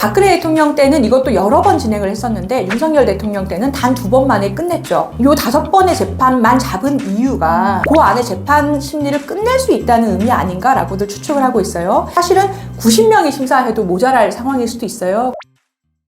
박근혜 대통령 때는 이것도 여러 번 진행을 했었는데 윤석열 대통령 때는 단 2번 만에 끝냈죠. 요 5번의 재판만 잡은 이유가 그 안에 재판 심리를 끝낼 수 있다는 의미 아닌가라고들 추측을 하고 있어요. 사실은 90명이 심사해도 모자랄 상황일 수도 있어요.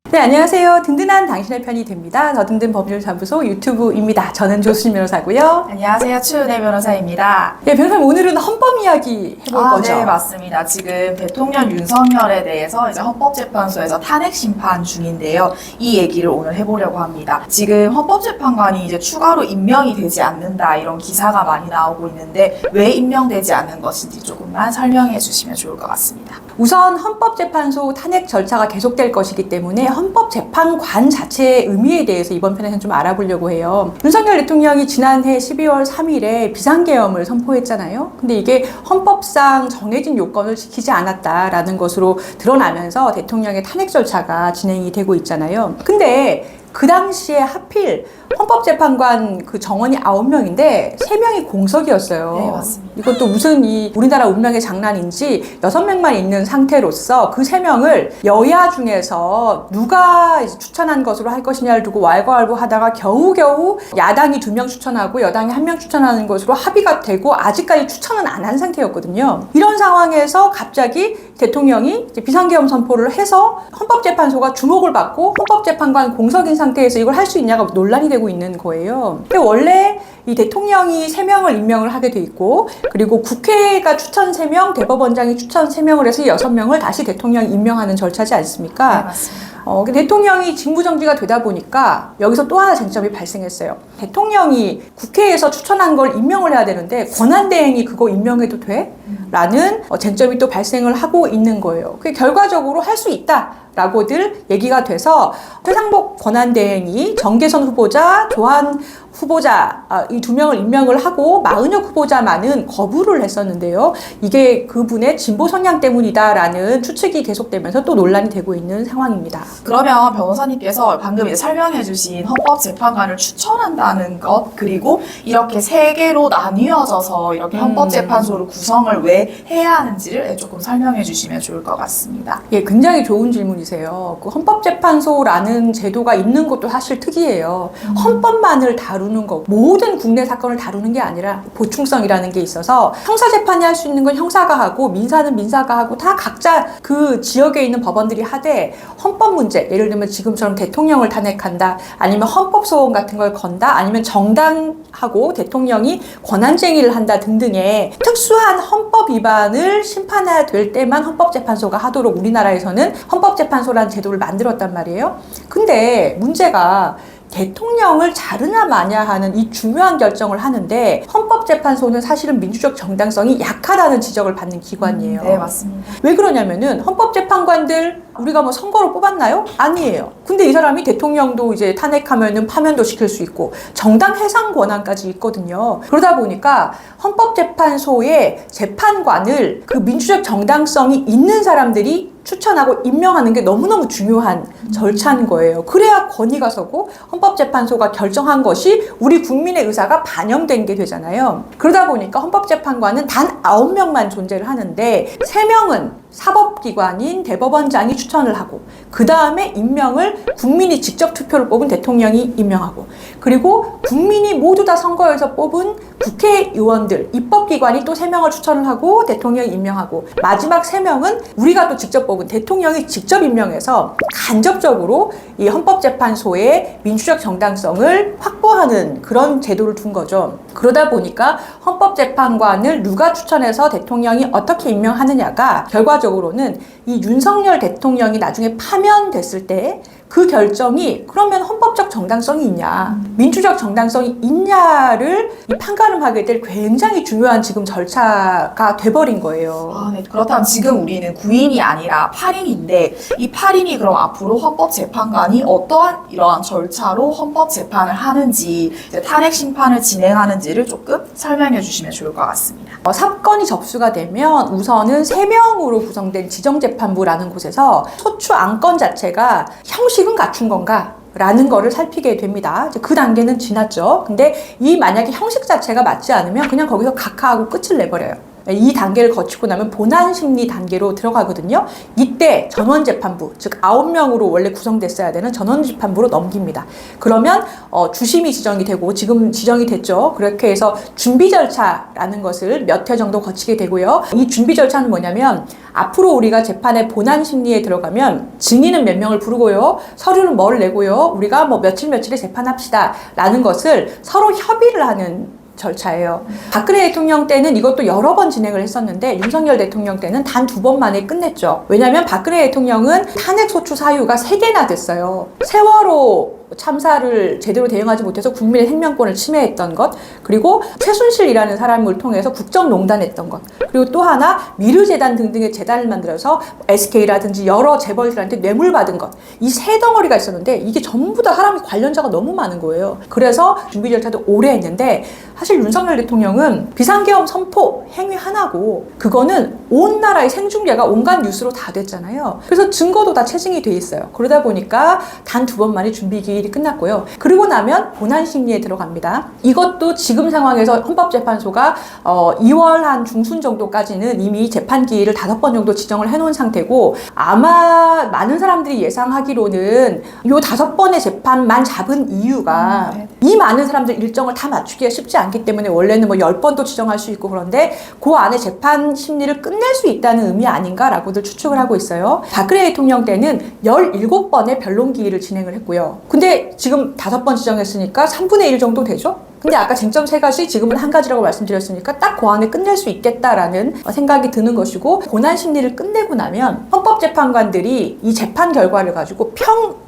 네, 안녕하세요. 든든한 당신의 편이 됩니다. 더 든든 법률사무소 유튜브입니다. 저는 조수진 변호사고요. 안녕하세요. 추은혜 변호사입니다. 네, 변호사님 오늘은 헌법 이야기 해볼 거죠? 네, 맞습니다. 지금 대통령 윤석열에 대해서 이제 헌법재판소에서 탄핵 심판 중인데요. 이 얘기를 오늘 해보려고 합니다. 지금 헌법재판관이 이제 추가로 임명이 되지 않는다 이런 기사가 많이 나오고 있는데 왜 임명되지 않는 것인지 조금만 설명해 주시면 좋을 것 같습니다. 우선 헌법재판소 탄핵 절차가 계속될 것이기 때문에 헌법재판관 자체의 의미에 대해서 이번 편에서는 좀 알아보려고 해요. 윤석열 대통령이 지난해 12월 3일에 비상계엄을 선포했잖아요. 근데 이게 헌법상 정해진 요건을 지키지 않았다라는 것으로 드러나면서 대통령의 탄핵 절차가 진행이 되고 있잖아요. 근데 그 당시에 하필 헌법재판관 그 정원이 9명인데 3명이 공석이었어요. 네, 맞습니다. 이것도 무슨 이 우리나라 운명의 장난인지 6명만 있는 상태로서 그 3명을 여야 중에서 누가 이제 추천한 것으로 할 것이냐를 두고 왈가왈부하다가 겨우겨우 야당이 2명 추천하고 여당이 1명 추천하는 것으로 합의가 되고 아직까지 추천은 안 한 상태였거든요. 이런 상황에서 갑자기 대통령이 이제 비상계엄 선포를 해서 헌법재판소가 주목을 받고 헌법재판관 공석인 상태에서 이걸 할 수 있냐가 논란이 되고 있는 거예요. 근데 원래 이 대통령이 3명을 임명을 하게 돼 있고 그리고 국회가 추천 3명, 대법원장이 추천 3명을 해서 6명을 다시 대통령이 임명하는 절차지 않습니까? 네, 맞습니다. 대통령이 직무정지가 되다 보니까 여기서 또 하나 쟁점이 발생했어요. 대통령이 국회에서 추천한 걸 임명을 해야 되는데 권한대행이 그거 임명해도 돼? 라는 쟁점이 또 발생을 하고 있는 거예요. 그게 결과적으로 할 수 있다. 라고들 얘기가 돼서 최상목 권한대행이 정계선 후보자, 조한 후보자 이 2명을 임명을 하고 마은혁 후보자만은 거부를 했었는데요. 이게 그분의 진보 성향 때문이다라는 추측이 계속되면서 또 논란이 되고 있는 상황입니다. 그러면 변호사님께서 방금 이제 설명해 주신 헌법재판관을 추천한다는 것 그리고 이렇게 3개로 나뉘어져서 이렇게 헌법재판소를 구성을 왜 해야 하는지를 조금 설명해 주시면 좋을 것 같습니다. 예, 굉장히 좋은 질문이세요. 그 헌법재판소라는 제도가 있는 것도 사실 특이해요. 헌법만을 다루는 거, 모든 국내 사건을 다루는 게 아니라 보충성이라는 게 있어서 형사재판이 할 수 있는 건 형사가 하고 민사는 민사가 하고 다 각자 그 지역에 있는 법원들이 하되 헌법 문제, 예를 들면 지금처럼 대통령을 탄핵한다, 아니면 헌법소원 같은 걸 건다, 아니면 정당하고 대통령이 권한쟁의를 한다 등등의 특수한 헌법 위반을 심판해야 될 때만 헌법재판소가 하도록 우리나라에서는 헌법재판소라는 제도를 만들었단 말이에요. 근데 문제가 대통령을 자르냐 마냐 하는 이 중요한 결정을 하는데 헌법재판소는 사실은 민주적 정당성이 약하다는 지적을 받는 기관이에요. 네, 맞습니다. 왜 그러냐면은 헌법재판관들 우리가 뭐 선거로 뽑았나요? 아니에요. 근데 이 사람이 대통령도 이제 탄핵하면은 파면도 시킬 수 있고 정당 해상 권한까지 있거든요. 그러다 보니까 헌법재판소의 재판관을 그 민주적 정당성이 있는 사람들이 추천하고 임명하는 게 너무너무 중요한 절차인 거예요. 그래야 권위가 서고 헌법재판소가 결정한 것이 우리 국민의 의사가 반영된 게 되잖아요. 그러다 보니까 헌법재판관은 단 9명만 존재를 하는데 3명은 사법기관인 대법원장이 추천을 하고 그 다음에 임명을 국민이 직접 투표를 뽑은 대통령이 임명하고 그리고 국민이 모두 다 선거에서 뽑은 국회의원들, 입법기관이 또 3명을 추천을 하고 대통령이 임명하고 마지막 3명은 우리가 또 직접 뽑은 대통령이 직접 임명해서 간접적으로 이 헌법재판소의 민주적 정당성을 확보하는 그런 제도를 둔 거죠. 그러다 보니까 헌법재판관을 누가 추천해서 대통령이 어떻게 임명하느냐가 결과적으로는 이 윤석열 대통령이 나중에 파면됐을 때 그 결정이 그러면 헌법적 정당성이 있냐, 민주적 정당성이 있냐를 이 판가름하게 될 굉장히 중요한 지금 절차가 돼버린 거예요. 네. 그렇다면 지금 우리는 9인이 아니라 8인인데 이 8인이 그럼 앞으로 헌법재판관이 어떠한 이러한 절차로 헌법재판을 하는지 이제 탄핵 심판을 진행하는지를 조금 설명해 주시면 좋을 것 같습니다. 사건이 접수가 되면 우선은 3명으로 구성된 지정재판부라는 곳에서 소추 안건 자체가 형식은 갖춘 건가? 라는 거를 살피게 됩니다. 이제 그 단계는 지났죠. 근데 이 만약에 형식 자체가 맞지 않으면 그냥 거기서 각하하고 끝을 내버려요. 이 단계를 거치고 나면 본안 심리 단계로 들어가거든요. 이때 전원재판부, 즉 9명으로 원래 구성됐어야 되는 전원재판부로 넘깁니다. 그러면 주심이 지정이 되고 지금 지정이 됐죠. 그렇게 해서 준비 절차라는 것을 몇 회 정도 거치게 되고요. 이 준비 절차는 뭐냐면 앞으로 우리가 재판의 본안 심리에 들어가면 증인은 몇 명을 부르고요. 서류는 뭘 내고요. 우리가 뭐 며칠에 재판합시다 라는 것을 서로 협의를 하는 절차예요. 박근혜 대통령 때는 이것도 여러 번 진행을 했었는데 윤석열 대통령 때는 단 2번 만에 끝냈죠. 왜냐하면 박근혜 대통령은 탄핵소추 사유가 3개나 됐어요. 세월호 참사를 제대로 대응하지 못해서 국민의 생명권을 침해했던 것, 그리고 최순실이라는 사람을 통해서 국정농단했던 것, 그리고 또 하나 미르재단 등등의 재단을 만들어서 SK라든지 여러 재벌들한테 뇌물 받은 것, 이 3덩어리가 있었는데 이게 전부 다 사람이 관련자가 너무 많은 거예요. 그래서 준비 절차도 오래 했는데 사실 윤석열 대통령은 비상계엄 선포 행위 하나고 그거는 온 나라의 생중계가 온갖 뉴스로 다 됐잖아요. 그래서 증거도 다 체증이 돼 있어요. 그러다 보니까 단 2번 만에 준비 기일이 끝났고요. 그리고 나면 본안 심리에 들어갑니다. 이것도 지금 상황에서 헌법재판소가 2월 한 중순 정도까지는 이미 재판 기일을 5번 정도 지정을 해놓은 상태고 아마 많은 사람들이 예상하기로는 이 5번의 재판만 잡은 이유가 이 많은 사람들 일정을 다 맞추기가 쉽지 않기 때문에 원래는 뭐 10번도 지정할 수 있고 그런데 그 안에 재판 심리를 끝낼 수 있다는 의미 아닌가라고들 추측을 하고 있어요. 박근혜 대통령 때는 17번의 변론 기일을 진행을 했고요. 근데 지금 5번 지정했으니까 3분의 1 정도 되죠? 근데 아까 쟁점 3가지 지금은 1가지라고 말씀드렸으니까 딱 그 안에 끝낼 수 있겠다라는 생각이 드는 것이고 본안 심리를 끝내고 나면 헌법재판관들이 이 재판 결과를 가지고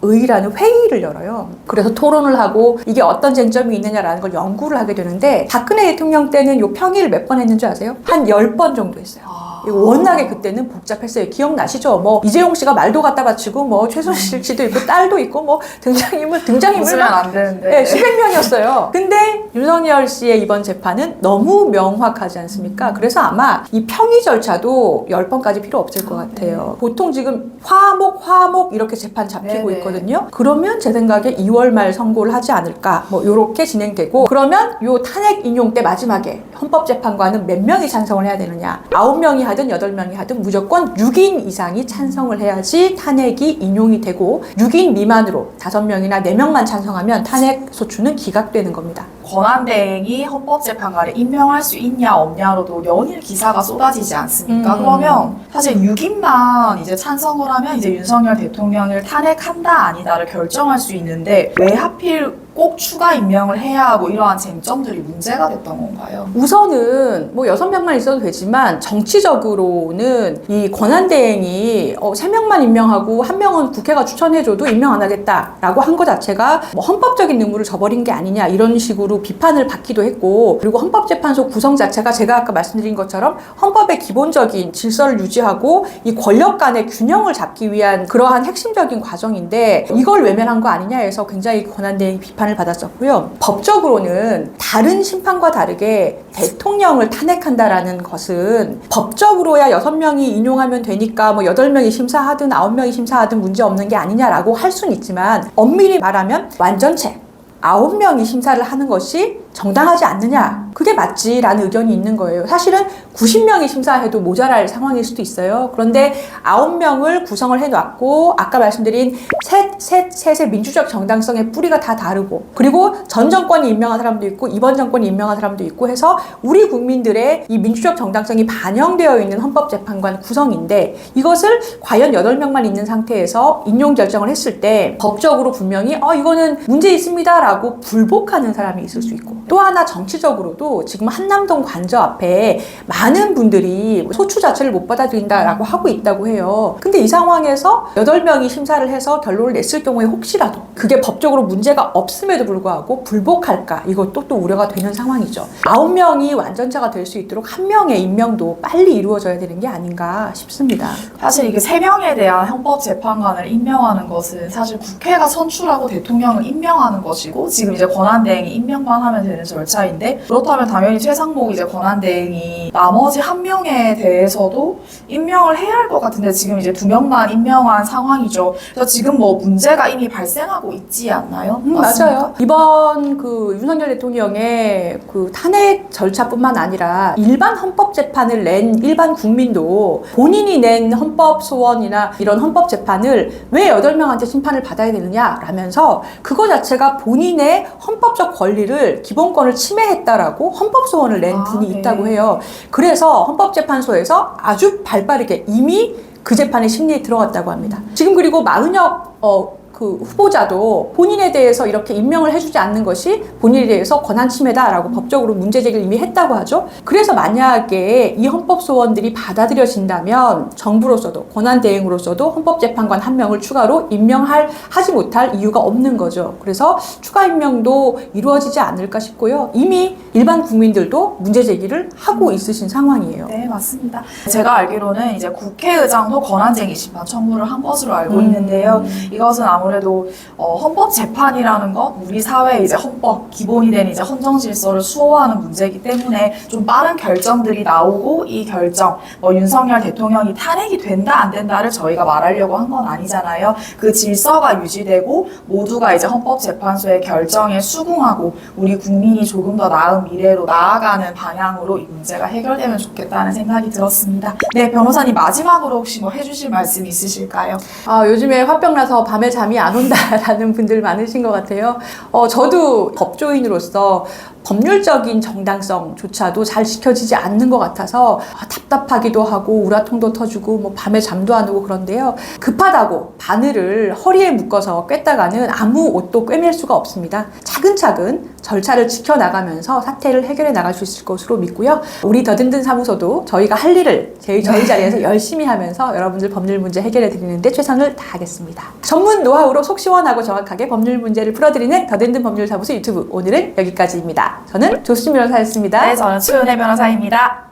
평의라는 회의를 열어요. 그래서 토론을 하고 이게 어떤 쟁점이 있느냐라는 걸 연구를 하게 되는데 박근혜 대통령 때는 이 평의를 몇 번 했는지 아세요? 한 10번 정도 했어요. 워낙에 그때는 복잡했어요. 기억나시죠? 뭐 이재용 씨가 말도 갖다 바치고 뭐 최순실 씨도 있고 딸도 있고 뭐 등장인물 웃으면 안 되는데. 네, 수백 명이었어요. 근데 윤석열 씨의 이번 재판은 너무 명확하지 않습니까? 그래서 아마 이 평의 절차도 10번까지 필요 없을 것 같아요. 보통 지금 화목 이렇게 재판 잡히고 네네. 있거든요. 그러면 제 생각에 2월 말 선고를 하지 않을까 뭐 요렇게 진행되고 그러면 요 탄핵 인용 때 마지막에 헌법재판관은 몇 명이 찬성을 해야 되느냐 9명이 하든 8명이 하든 무조건 6인 이상이 찬성을 해야지 탄핵이 인용이 되고 6인 미만으로 5명이나 4명만 찬성하면 탄핵 소추는 기각되는 겁니다. 권한대행이 헌법재판관을 임명할 수 있냐 없냐로도 연일 기사가 쏟아지지 않습니까? 그러면 사실 6인만 이제 찬성을 하면 이제 윤석열 대통령을 탄핵한다 아니다를 결정할 수 있는데 왜 하필 꼭 추가 임명을 해야 하고 이러한 쟁점들이 문제가 됐던 건가요? 우선은 뭐 6명만 있어도 되지만 정치적으로는 이 권한대행이 3명만 임명하고 1명은 국회가 추천해줘도 임명 안 하겠다라고 한 거 자체가 뭐 헌법적인 의무를 저버린 게 아니냐 이런 식으로 비판을 받기도 했고 그리고 헌법재판소 구성 자체가 제가 아까 말씀드린 것처럼 헌법의 기본적인 질서를 유지하고 이 권력 간의 균형을 잡기 위한 그러한 핵심적인 과정인데 이걸 외면한 거 아니냐 해서 굉장히 권한대행이 비판을 받았었고요. 법적으로는 다른 심판과 다르게 대통령을 탄핵한다라는 것은 법적으로야 6명이 인용하면 되니까 뭐 8명이 심사하든 9명이 심사하든 문제 없는 게 아니냐라고 할 수는 있지만 엄밀히 말하면 완전체 9명이 심사를 하는 것이 정당하지 않느냐 그게 맞지라는 의견이 있는 거예요. 사실은 90명이 심사해도 모자랄 상황일 수도 있어요. 그런데 9명을 구성을 해놨고 아까 말씀드린 셋의 민주적 정당성의 뿌리가 다 다르고 그리고 전 정권이 임명한 사람도 있고 이번 정권이 임명한 사람도 있고 해서 우리 국민들의 이 민주적 정당성이 반영되어 있는 헌법재판관 구성인데 이것을 과연 8명만 있는 상태에서 인용 결정을 했을 때 법적으로 분명히 이거는 문제 있습니다 라고 불복하는 사람이 있을 수 있고 또 하나 정치적으로도 지금 한남동 관저 앞에 많은 분들이 소추 자체를 못 받아들인다라고 하고 있다고 해요. 근데 이 상황에서 8명이 심사를 해서 결론을 냈을 경우에 혹시라도 그게 법적으로 문제가 없음에도 불구하고 불복할까 이것도 또 우려가 되는 상황이죠. 9명이 완전체가 될 수 있도록 1명의 임명도 빨리 이루어져야 되는 게 아닌가 싶습니다. 사실 이게 3명에 대한 헌법재판관을 임명하는 것은 사실 국회가 선출하고 대통령을 임명하는 것이고 지금 이제 권한대행이 임명만 하면 되는 절차인데 그렇다면 당연히 최상목 이제 권한대행이 나머지 한 명에 대해서도 임명을 해야 할 것 같은데 지금 이제 2명만 임명한 상황이죠. 그래서 지금 뭐 문제가 이미 발생하고 있지 않나요? 맞아요. 이번 그 윤석열 대통령의 그 탄핵 절차뿐만 아니라 일반 헌법재판을 낸 일반 국민도 본인이 낸 헌법소원이나 이런 헌법재판을 왜 8명한테 심판을 받아야 되느냐라면서 그거 자체가 본인의 헌법적 권리를, 기본권을 침해했다라고 헌법소원을 낸 분이 있다고 해요. 그래서 헌법재판소에서 아주 발빠르게 이미 그 재판의 심리에 들어갔다고 합니다. 지금 그리고 마은혁 그 후보자도 본인에 대해서 이렇게 임명을 해주지 않는 것이 본인에 대해서 권한 침해다라고 법적으로 문제 제기를 이미 했다고 하죠. 그래서 만약에 이 헌법소원들이 받아들여진다면 정부로서도 권한 대행으로서도 헌법재판관 1명을 추가로 하지 못할 이유가 없는 거죠. 그래서 추가 임명도 이루어지지 않을까 싶고요. 이미 일반 국민들도 문제 제기를 하고 있으신 상황이에요. 네, 맞습니다. 제가 알기로는 이제 국회의장도 권한쟁의 심판 청구를 한 것으로 알고 있는데요. 이것은 아무래도 헌법재판이라는 것, 우리 사회의 이제 헌법 기본이 된 이제 헌정질서를 수호하는 문제이기 때문에 좀 빠른 결정들이 나오고 이 결정, 윤석열 대통령이 탄핵이 된다 안 된다를 저희가 말하려고 한 건 아니잖아요. 그 질서가 유지되고 모두가 이제 헌법재판소의 결정에 수긍하고 우리 국민이 조금 더 나은 미래로 나아가는 방향으로 이 문제가 해결되면 좋겠다는 생각이 들었습니다. 네, 변호사님 마지막으로 혹시 뭐 해주실 말씀 있으실까요? 요즘에 화병 나서 밤에 잠이 안 온다라는 분들 많으신 것 같아요. 저도 법조인으로서 법률적인 정당성조차도 잘 지켜지지 않는 것 같아서 답답하기도 하고 우라통도 터지고 뭐 밤에 잠도 안 오고 그런데요. 급하다고 바늘을 허리에 묶어서 꿰다가는 아무 옷도 꿰맬 수가 없습니다. 차근차근 절차를 지켜나가면서 사태를 해결해 나갈 수 있을 것으로 믿고요. 우리 더든든 사무소도 저희가 할 일을 저희 자리에서 열심히 하면서 여러분들 법률 문제 해결해 드리는데 최선을 다하겠습니다. 전문 노하우로 속 시원하고 정확하게 법률 문제를 풀어드리는 더든든 법률사무소 유튜브, 오늘은 여기까지입니다. 저는 조수진 변호사였습니다. 네, 저는 최은혜 변호사입니다.